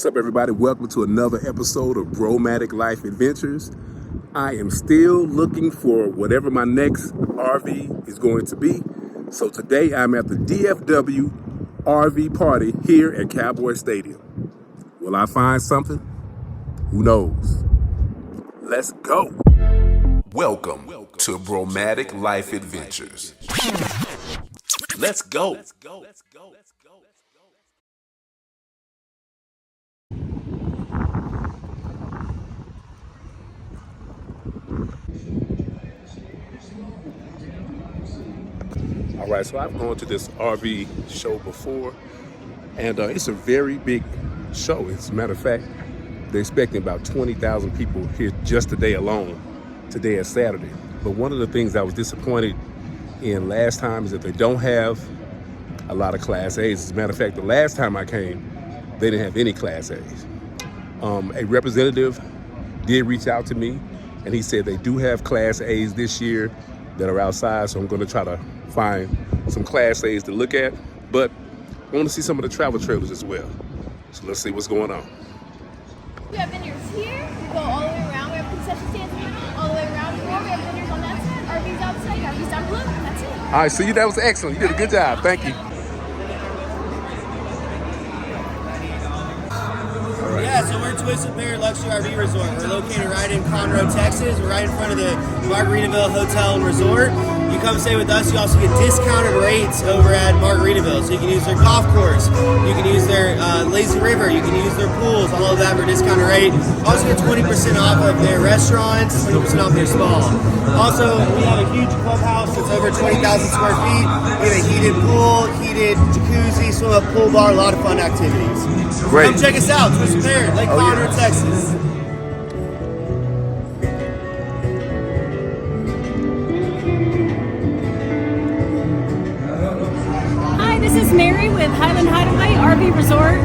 What's up, everybody? Welcome to another episode of Bromadic Life Adventures. I am still looking for whatever my next RV is going to be. So today I'm at the DFW RV Party here at Cowboy Stadium. Will I find something? Who knows? Let's go. Welcome to Bromadic Life Adventures. Let's go. All right, so I've gone to this RV show before, and it's a very big show. As a matter of fact, they're expecting about 20,000 people here just today alone. Today is Saturday. But one of the things I was disappointed in last time is that they don't have a lot of Class A's. As a matter of fact, the last time I came, they didn't have any Class A's. A representative did reach out to me, and he said they do have Class A's this year that are outside, so I'm going to try to find some Class A's to look at, but I want to see some of the travel trailers as well. So let's see what's going on. We have vineyards here, we go all the way around, we have concession stands all the way around here, we have vineyards on that side, RVs outside, RVs down below, that's it. All right, so that was excellent. You did a good job. Thank you. Yeah, so we're Twisted Pair Luxury RV Resort. We're located right in Conroe, Texas. We're right in front of the Margaritaville Hotel and Resort. You come stay with us, you also get discounted rates over at Margaritaville. So you can use their golf course, you can use their lazy river, you can use their pools, all of that for discounted rate. Also get 20% off of their restaurants, 20% off their spa. Also, we have a huge clubhouse that's over 20,000 square feet. We have a heated pool, heated jacuzzi, swim up, pool bar, a lot of fun activities. Great. Come check us out, Twisted Pair, Lake Conroe, Texas. This is Mary with Highland RV Resort.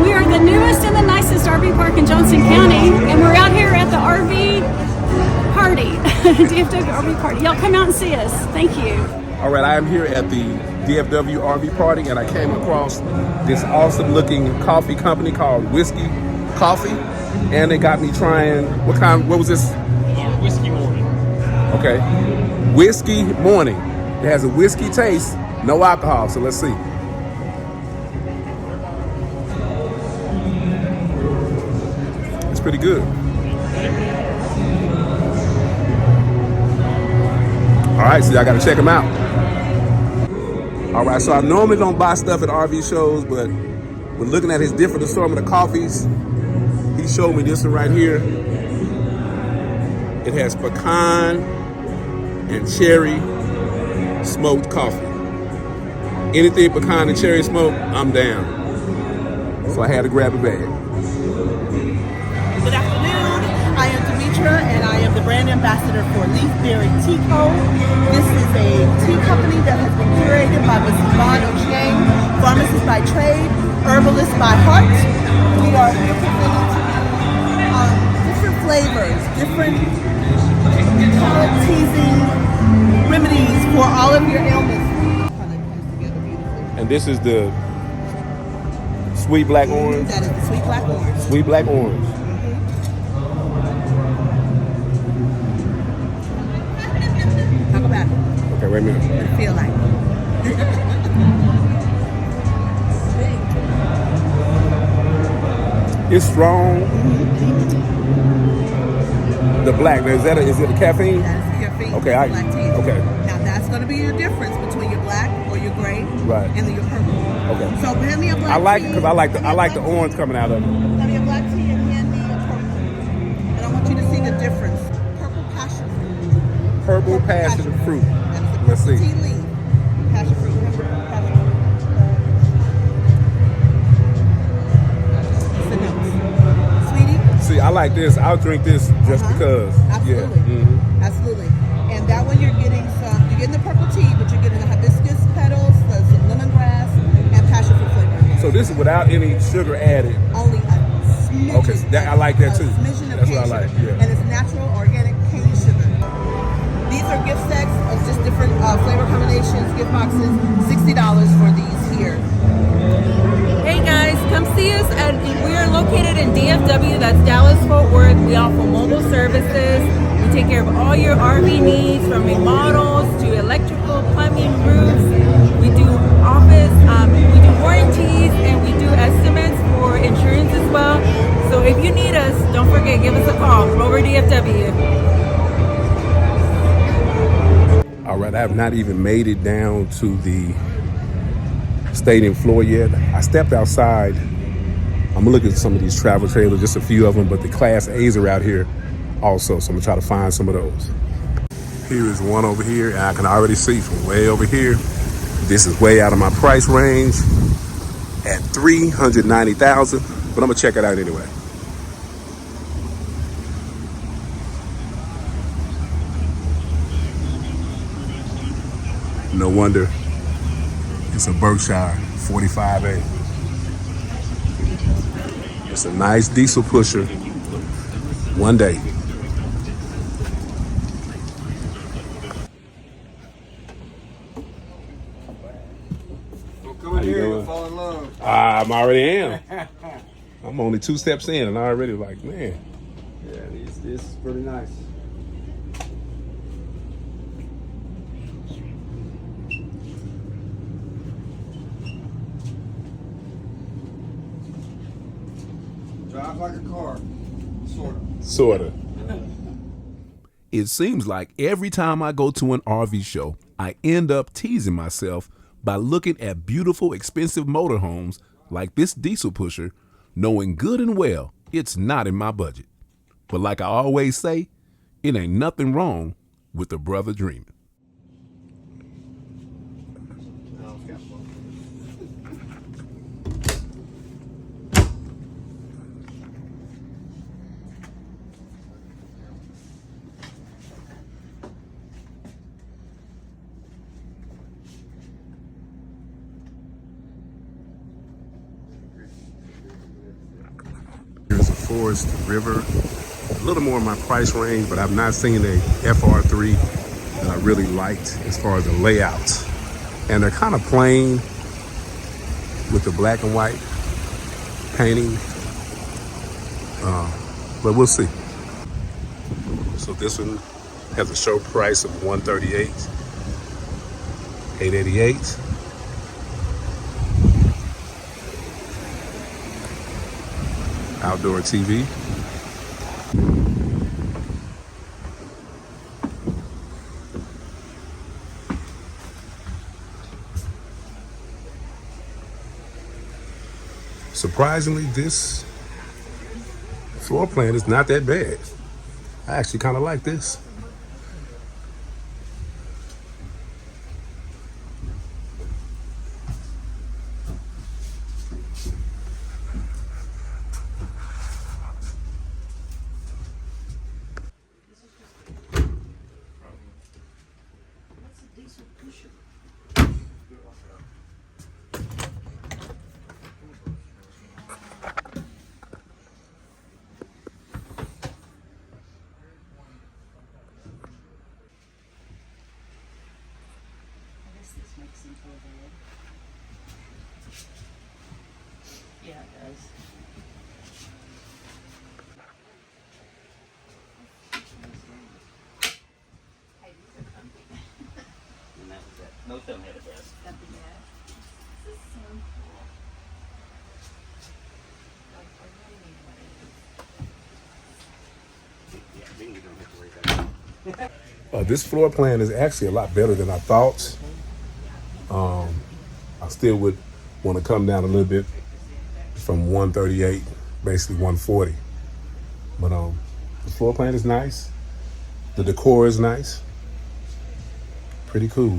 We are the newest and the nicest RV park in Johnson County, and we're out here at the RV Party, DFW RV Party. Y'all come out and see us. Thank you. All right, I am here at the DFW RV Party, and I came across this awesome looking coffee company called Whiskey Coffee, and they got me trying, what was this? Whiskey Morning. Okay, Whiskey Morning. It has a whiskey taste, no alcohol, so let's see. It's pretty good. All right, so y'all gotta check them out. All right, so I normally don't buy stuff at RV shows, but when looking at his different assortment of coffees, he showed me this one right here. It has pecan and cherry smoked coffee. Anything pecan and cherry smoke, I'm down. So I had to grab a bag. Good afternoon. I am Demetra, and I am the brand ambassador for Berri Tea Co. This is a tea company that has been curated by Mrs. Vaughn Ochieng, pharmacist by trade, herbalist by heart. We are here presenting different flavors, different palate-teasing remedies for all of your ailments. And this is the sweet black orange? That is the sweet black orange. Sweet black orange. Talk about it. Okay, wait a minute. What it feel like. It's strong. The black, is it a caffeine? That is the caffeine. Okay, black tea. okay. Now that's going to be the difference between your black or your gray, Right. and then your purple. Okay. So hand me a black I like it tea. because I like the orange coming out of it. Hand me a black tea and hand me a purple. And I want you to see the difference. Purple passion fruit. Purple passion fruit. That's the Let's purple see. tea leaf. Passion fruit. Passion fruit. What's the notes? Sweetie? See, I like this. I'll drink this just because. Absolutely. Yeah. Mm-hmm. Absolutely. And that one you're getting the purple tea, but you're getting the hibiscus petals, some lemongrass, and passion fruit flavor. So this is without any sugar added. Only a smidgen. Okay, I like that too. A smidgen of That's cane what I like, sugar. yeah. And it's natural, organic cane sugar. These are gift sets of just different flavor combinations, gift boxes, $60 for these here. Hey guys, come see us, and we are located all your RV needs, from remodels to electrical, plumbing, roofs. We do office, we do warranties, and we do estimates for insurance as well. So if you need us, don't forget, give us a call. Rover DFW. All right, I have not even made it down to the stadium floor yet. I stepped outside. I'm gonna look at some of these travel trailers, just a few of them, but the Class A's are out here also, so I'm gonna try to find some of those. Here is one over here, and I can already see from way over here, this is way out of my price range at $390,000, but I'm gonna check it out anyway. No wonder it's a Berkshire 45A. It's a nice diesel pusher. One day. Well, come in here, you'll fall in love. I'm already am. I'm only 2 steps in and I already like, man. Yeah, this is pretty nice. Drives like a car, Sorta. It seems like every time I go to an RV show, I end up teasing myself by looking at beautiful, expensive motorhomes like this diesel pusher, knowing good and well it's not in my budget. But like I always say, it ain't nothing wrong with a brother dreaming. Here's a Forest River, a little more in my price range, but I've not seen a FR3 that I really liked as far as the layout. And they're kind of plain with the black and white painting, but we'll see. So this one has a show price of $138, $888. Outdoor TV. Surprisingly, this floor plan is not that bad. I actually kind of like this. Yeah, it does. Most of them had a desk. This floor plan is actually a lot better than I thought. I still would want to come down a little bit from 138, basically 140. But the floor plan is nice. The decor is nice. Pretty cool.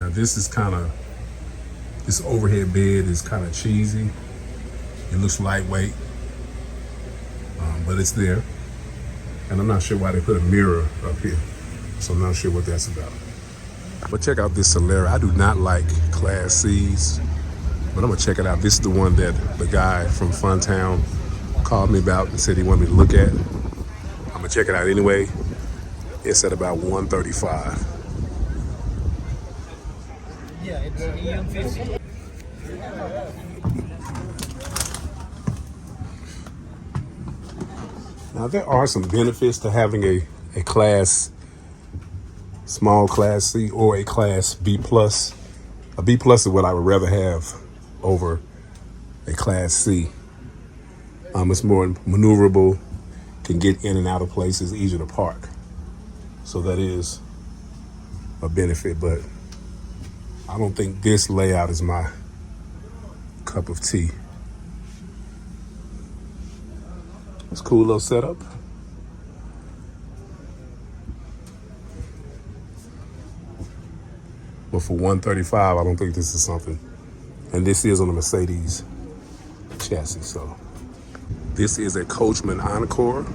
Now this is this overhead bed is kind of cheesy. It looks lightweight, but it's there. And I'm not sure why they put a mirror up here. So I'm not sure what that's about. But check out this Solera. I do not like Class C's, but I'm gonna check it out. This is the one that the guy from Funtown called me about and said he wanted me to look at. I'm gonna check it out anyway. It's at about $135. Yeah, it's EM50. Now there are some benefits to having a a class, small class C or a class B plus. A B plus is what I would rather have over a class C. It's more maneuverable, can get in and out of places, easier to park. So that is a benefit, but I don't think this layout is my cup of tea. It's a cool little setup. But for $135, I don't think this is something. And this is on a Mercedes chassis, so. This is a Coachmen Encore.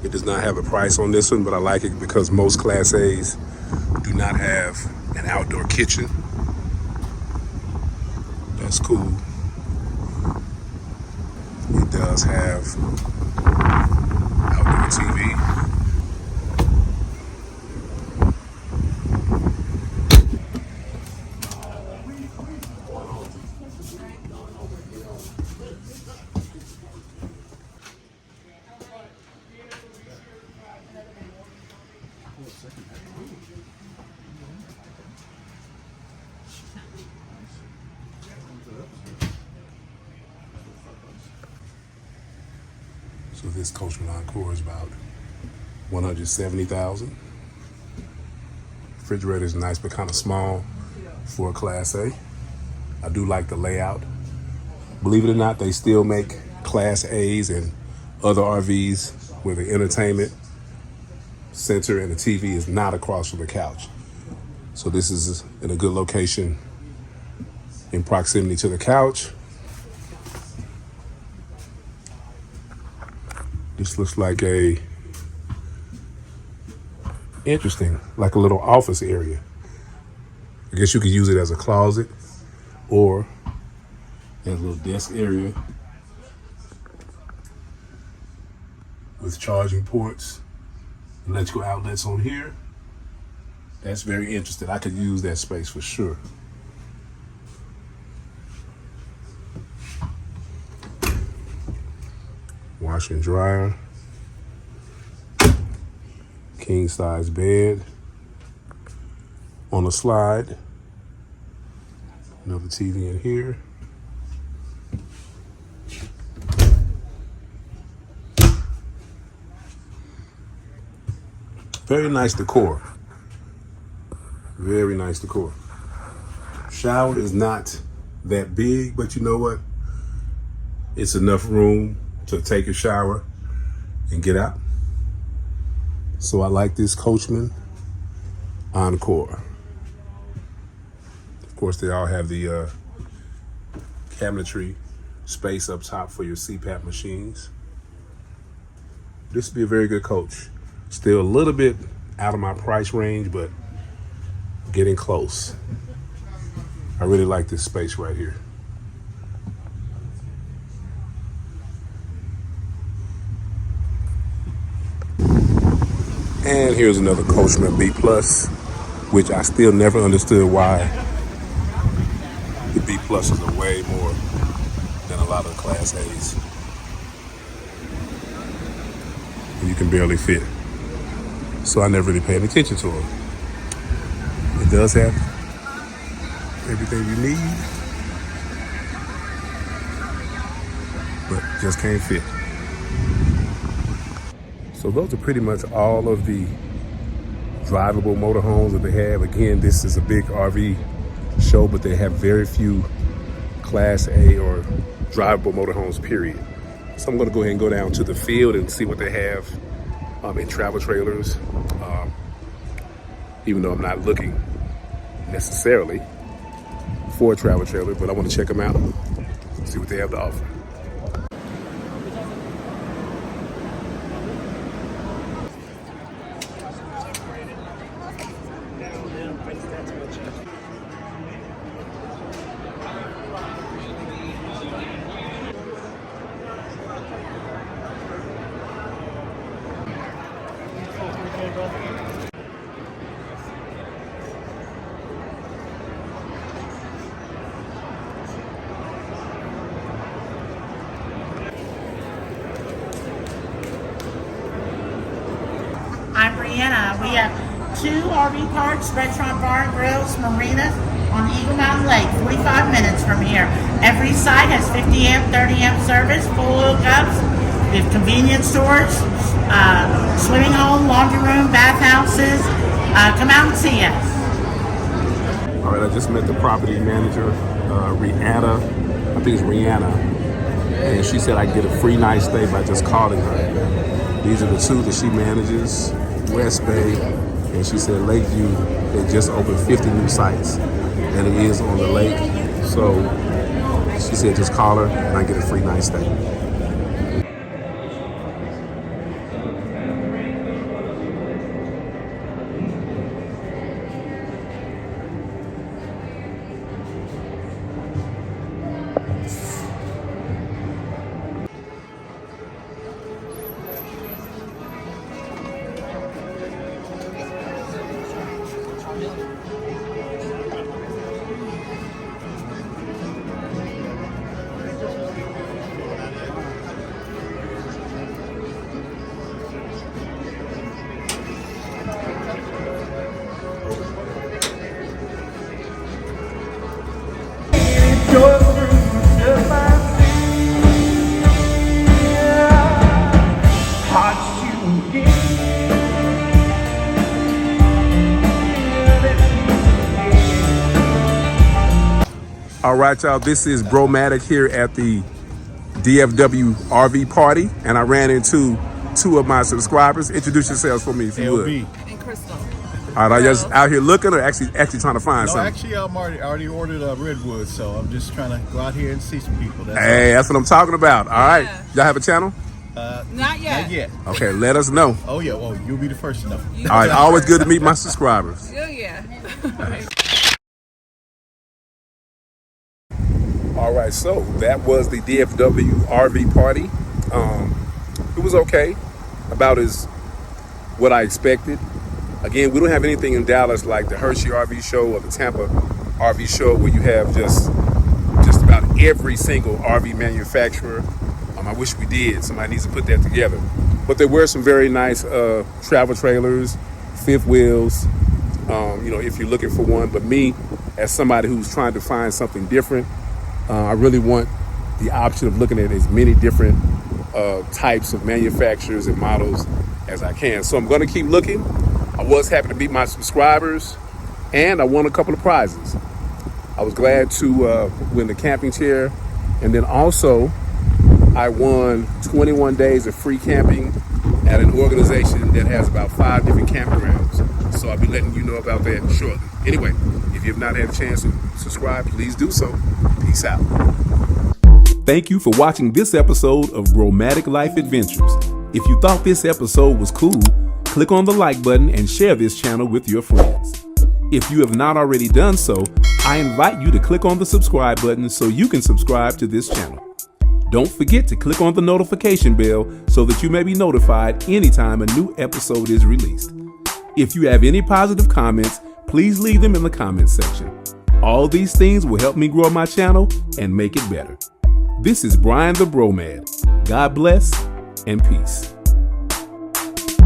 It does not have a price on this one, but I like it because most Class A's do not have an outdoor kitchen. That's cool. It does have outdoor TV. So this Coachmen Encore is about $170,000. Refrigerator is nice, but kind of small for a Class A. I do like the layout. Believe it or not, they still make Class A's and other RVs where the entertainment center and the TV is not across from the couch. So this is in a good location in proximity to the couch. This looks like interesting, like a little office area. I guess you could use it as a closet or as a little desk area with charging ports, electrical outlets on here. That's very interesting. I could use that space for sure. Washer and dryer, king size bed on a slide, another TV in here. Very nice decor. Very nice decor. Shower is not that big, but you know what? It's enough room to take a shower and get out. So I like this Coachmen Encore. Of course, they all have the cabinetry space up top for your CPAP machines. This would be a very good coach. Still a little bit out of my price range, but getting close. I really like this space right here. And here's another Coachmen B plus, which I still never understood why the B pluses are way more than a lot of the Class A's. And you can barely fit. So I never really paid attention to them. It does have everything you need, but just can't fit. So those are pretty much all of the drivable motorhomes that they have. Again, this is a big RV show, but they have very few Class A or drivable motorhomes, period. So I'm gonna go ahead and go down to the field and see what they have in travel trailers. Even though I'm not looking necessarily for a travel trailer, but I want to check them out, see what they have to offer. We have 2 RV parks, restaurant, bar, and grills, marinas on Eagle Mountain Lake, 45 minutes from here. Every site has 50 amp, 30 amp service, full hookups. We have convenience stores, swimming hole, laundry room, bathhouses. Come out and see us. All right, I just met the property manager, Rihanna. I think it's Rihanna. And she said I get a free night stay by just calling her. These are the 2 that she manages, West Bay, and she said Lakeview, they just opened 50 new sites, and it is on the lake. So she said just call her and I get a free night stay. All right, y'all, this is Bromadic here at the DFW RV Party, and I ran into 2 of my subscribers. Introduce yourselves for me, if you would. And Crystal. All right, are you just out here looking or actually trying to find something? Actually, I'm already ordered a Redwood, so I'm just trying to go out here and see some people. That's what I'm talking about. All right, y'all have a channel? Not yet. Not yet. Okay, let us know. Oh, yeah. Oh, you'll be the first to know. All right, always good to meet my subscribers. Oh, yeah. All right, so that was the DFW RV Party. It was okay, about as what I expected. Again, we don't have anything in Dallas like the Hershey RV show or the Tampa RV show where you have just about every single RV manufacturer. I wish we did. Somebody needs to put that together. But there were some very nice travel trailers, fifth wheels, if you're looking for one. But me, as somebody who's trying to find something different, I really want the option of looking at as many different types of manufacturers and models as I can. So I'm going to keep looking. I was happy to meet my subscribers, and I won a couple of prizes. I was glad to win the camping chair, and then also I won 21 days of free camping at an organization that has about 5 different campgrounds. So I'll be letting you know about that shortly. Anyway, if you have not had a chance to subscribe, please do so. Peace out. Thank you for watching this episode of Bromadic Life Adventures. If you thought this episode was cool, click on the like button and share this channel with your friends. If you have not already done so, I invite you to click on the subscribe button so you can subscribe to this channel. Don't forget to click on the notification bell so that you may be notified anytime a new episode is released. If you have any positive comments, please leave them in the comments section. All these things will help me grow my channel and make it better. This is Brian the Bromad. God bless and peace.